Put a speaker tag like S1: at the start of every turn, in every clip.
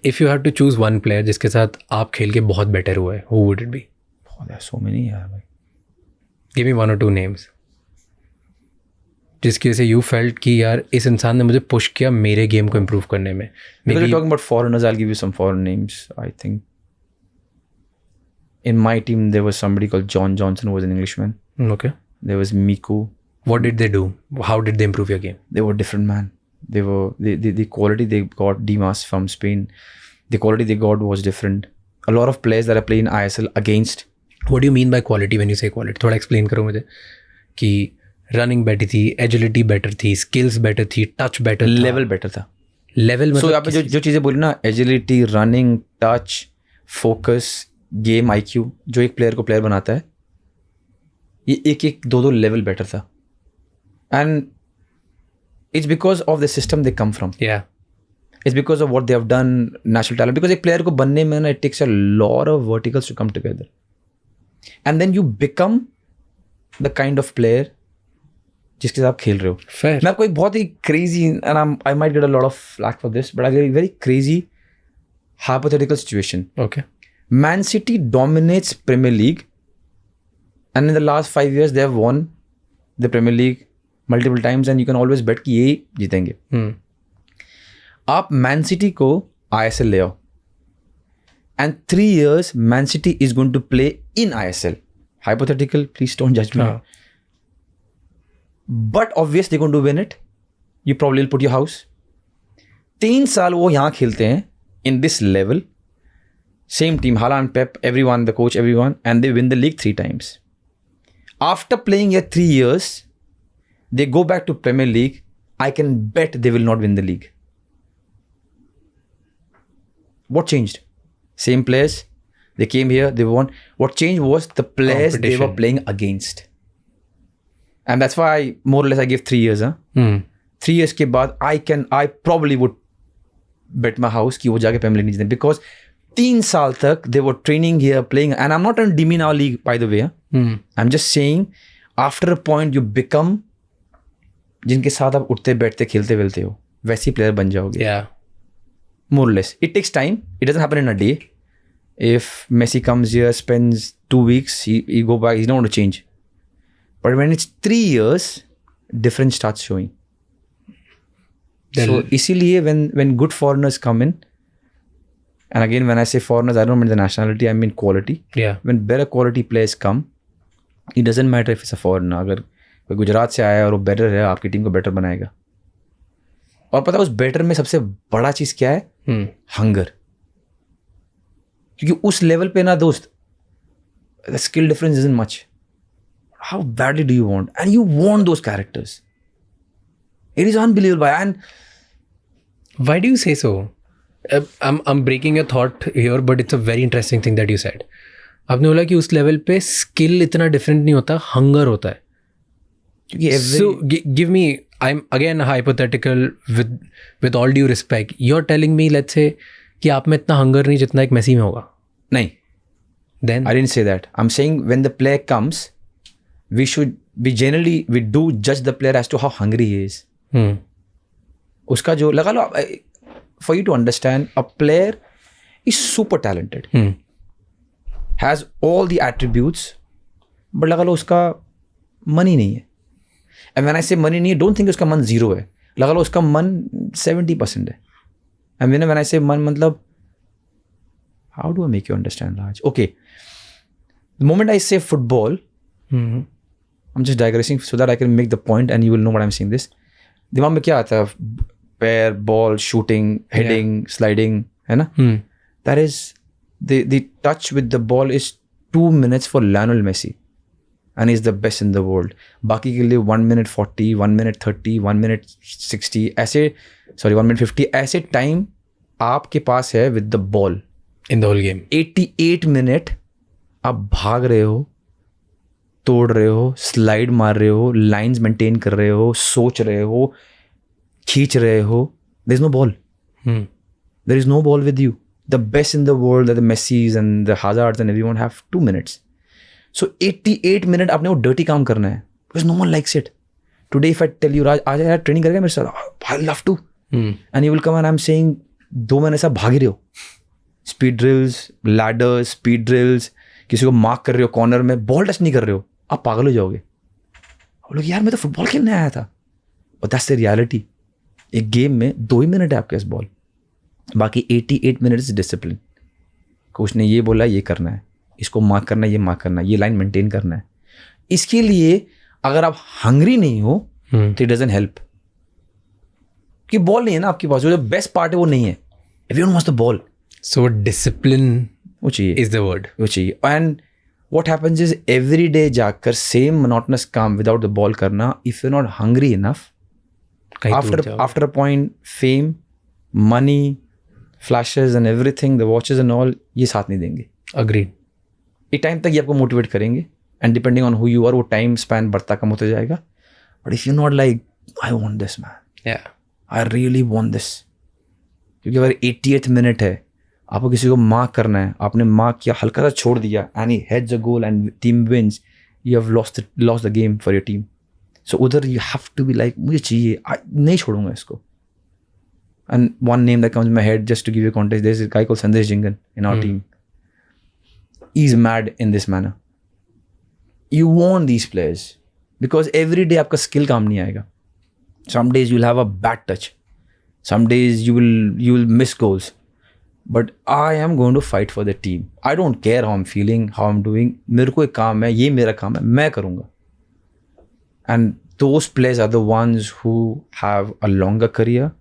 S1: If you have to choose one player जिसके साथ आप खेल के बहुत बेटर हुए, who would it be?
S2: So many यार भाई.
S1: गिव मी 1 or 2 नेम्स जिसकी वजह से यू फेल्ट कि यार इस इंसान ने मुझे पुश किया मेरे गेम को इम्प्रूव करने में.
S2: Because you're talking about foreigners, I'll give you some foreign names. I think in my team there was somebody called John Johnson who was an Englishman.
S1: Okay.
S2: There was Miku.
S1: What did they do? How did they improve your game?
S2: They were different, man. They were the quality they got. Dimas from Spain, the quality they got was different. A lot of players that are playing ISL against.
S1: What do you mean by quality when you say quality? थोड़ा explain करो मुझे कि running better थी, agility better थी, skills better थी, touch better,
S2: level better था.
S1: Level मतलब
S2: यहाँ पे जो चीज़ें बोली ना, agility, running, touch, focus, game IQ, जो एक प्लेयर को प्लेयर बनाता है, ये एक 2 लेवल बेटर था. And it's because of the system they come from. It's because of what they have done, natural talent. Because एक प्लेयर को बनने में ना, it takes a lot of verticals to come together and then you become the kind of player जिसके साथ आप खेल रहे हो.
S1: Fair.
S2: मैं आपको एक बहुत ही crazy, and I might get a lot of flak for this, but I get very crazy hypothetical situation.
S1: Okay.
S2: Man City dominates Premier League, and in the last 5 years they have won the Premier League multiple times, and you can always bet कि ये जीतेंगे. आप Man City को ISL ले आओ, and 3 years Man City is going to play in ISL. Hypothetical, please don't judge me. But obvious they're going to win it. You probably will put your house. 3 साल वो यहाँ खेलते हैं in this level. Same team, Haaland, Pep, everyone, the coach, everyone, and they win the league 3 times. After playing here 3 years, they go back to Premier League. I can bet they will not win the league. What changed? Same players. They came here, they won. What changed was the players they were playing against. And that's why more or less I give 3 years. 3 years के बाद I probably would bet my house कि वो जाके Premier League नहीं जीतेंगे. Because 3 साल तक they were training here, playing, and I'm not trying to demean our league, by the way. I'm just saying, after a point you become, जिनके साथ आप उठते बैठते खेलते वेलते हो, वैसी प्लेयर बन जाओगे.
S1: Yeah.
S2: More or less. It takes time. It doesn't happen in a day. If Messi comes here, spends 2 weeks, he go back, he's not going to change. But when it's 3 years, difference starts showing. So इसीलिए when good foreigners come in, and again when I say foreigners, I don't mean the nationality, I mean quality.
S1: Yeah.
S2: When better quality players come, it doesn't matter if it's a foreigner. अगर कोई गुजरात से आया और वो better है, आपकी team को better बनाएगा. और पता है उस बेटर में सबसे बड़ा चीज़ क्या है? हंगर. क्योंकि उस लेवल पे ना दोस्त, the skill difference isn't much. How badly do you want? And you want those characters. It is unbelievable. And
S1: why do you say so? I'm breaking your thought here, but it's a very interesting thing that you said. आपने बोला कि उस level पे skill इतना different नहीं होता, hunger होता है. So give me, I'm again hypothetical with all due respect. You're telling me, let's say, कि आप में इतना हंगर नहीं जितना एक मेसी में होगा.
S2: नहीं.
S1: Then
S2: I didn't say that. I'm saying when the player comes, we do judge the player as to how hungry he is. उसका जो लगा लो, for you to understand, a player is super talented, has all the attributes, but लगा लो उसका money नहीं है. And when I say money नहीं है, don't think उसका मन 0 है. लगा लो उसका मन 70% है. And when I say मन मतलब, how do I make you understand, Raj? Okay. The moment I say football, I'm just digressing so that I can make the point and you will know what I'm saying this. दिमाग में क्या आता है? पैर, ball, shooting, heading, sliding, है ना? That is, the touch with the ball is 2 minutes for Lionel Messi. And he's the best in the world. बाकी के लिए 1 minute 40, 1 minute 30, 1 minute 60, ऐसे, sorry, 1 minute 50, ऐसे time आपके पास है with the ball.
S1: In the whole game.
S2: 88 minute आप भाग रहे हो, तोड़ रहे हो, स्लाइड मार रहे हो, लाइंस मेंटेन कर रहे हो, सोच रहे हो, खींच रहे हो. There is no ball. There is no ball with you. The best in the world, the Messis and the Hazards and everyone have 2 minutes. So 88 minute आपने वो dirty काम करना है. Because no one likes it. Today if I tell you, Raj, आज यार training करेगा मेरे साथ, I love to. And you will come and I'm saying 2 महीने से भाग ही रहे हो, speed drills, ladder, speed drills, किसी को मार्क कर रहे हो कॉर्नर में, बॉल टच नहीं कर रहे हो, आप पागल हो जाओगे। आप लोग यार मैं तो फुटबॉल खेलने आया था, और दैट्स द रियलिटी। एक गेम में 2 ही मिनट है आपके पास बॉल, बाकी 88 मिनट्स डिसिप्लिन। कोच ने ये बोला ये करना है, इसको मार्क करना है, ये मार्क करना है, ये लाइन मेंटेन करना है। इसके लिए अगर आप हंग्री नहीं हो तो इट डजंट हेल्प, कि बॉल नहीं है ना आपके पास, जो बेस्ट पार्ट है वो नहीं है। Everyone wants the ball,
S1: so discipline
S2: वो चाहिए,
S1: इज द वर्ड,
S2: वो चाहिए। And what happens is every day जाकर सेम मोनोटोनस काम विदाउट द बॉल करना, if you not hungry enough, after a point fame, money, flashes and everything, the watches and all, ये साथ नहीं देंगे।
S1: Agreed.
S2: एक टाइम तक ये आपको मोटिवेट करेंगे, and depending on who you are वो टाइम स्पैन बढ़ता कम होता जाएगा। But if you not like I want this man, I really want this, क्योंकि अगर 80th मिनट है, आपको किसी को मार्क करना है, आपने मार्क किया, हल्का सा छोड़ दिया, and he heads a goal and team wins, you have lost the game for your team. So उधर you have to be like मुझे चाहिए, नहीं छोड़ूंगा इसको। And one name that comes in my head, just to give you context, there is a guy called Sandesh Jhingan in our team. He is mad in this manner. You want these players because every day आपका skill काम नहीं आएगा. Some days you'll have a bad touch. Some days you will miss goals. But I am going to fight for the team. I don't care how I'm feeling, how I'm doing. मेरे को एक काम है, ये मेरा काम है, मैं करूँगा. And those players are the ones who have a longer career.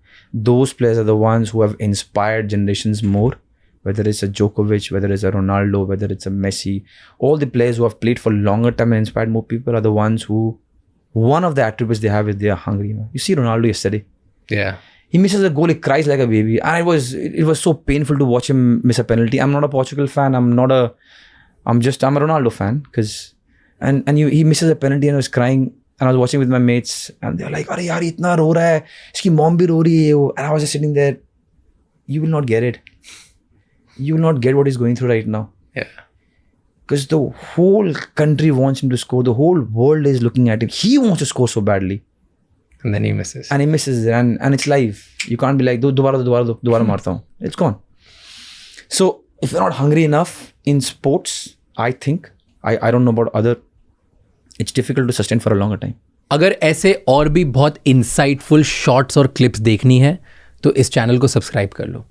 S2: Those players are the ones who have inspired generations more. Whether it's a Djokovic, whether it's a Ronaldo, whether it's a Messi, all the players who have played for longer time and inspired more people are the ones who, one of the attributes they have is they are hungry. You see Ronaldo yesterday.
S1: Yeah.
S2: He misses a goal, he cries like a baby. And it was so painful to watch him miss a penalty. I'm not a Portugal fan. I'm a Ronaldo fan. He misses a penalty and I was crying. And I was watching with my mates and they were like, "Arey yaar, itna ro raha hai. Iski mom bhi ro rahi hai." And I was just sitting there. You will not get it. You will not get what he's going through right now.
S1: Yeah.
S2: Because the whole country wants him to score. The whole world is looking at him. He wants to score so badly.
S1: And then he misses.
S2: And he misses it. And it's live. You can't be like, dobara marta hu. It's gone. So, if you're not hungry enough in sports, I think, I don't know about other, it's difficult to sustain for a longer time.
S1: अगर ऐसे और भी बहुत insightful shots और clips देखनी है तो इस चैनल को सब्सक्राइब कर लो।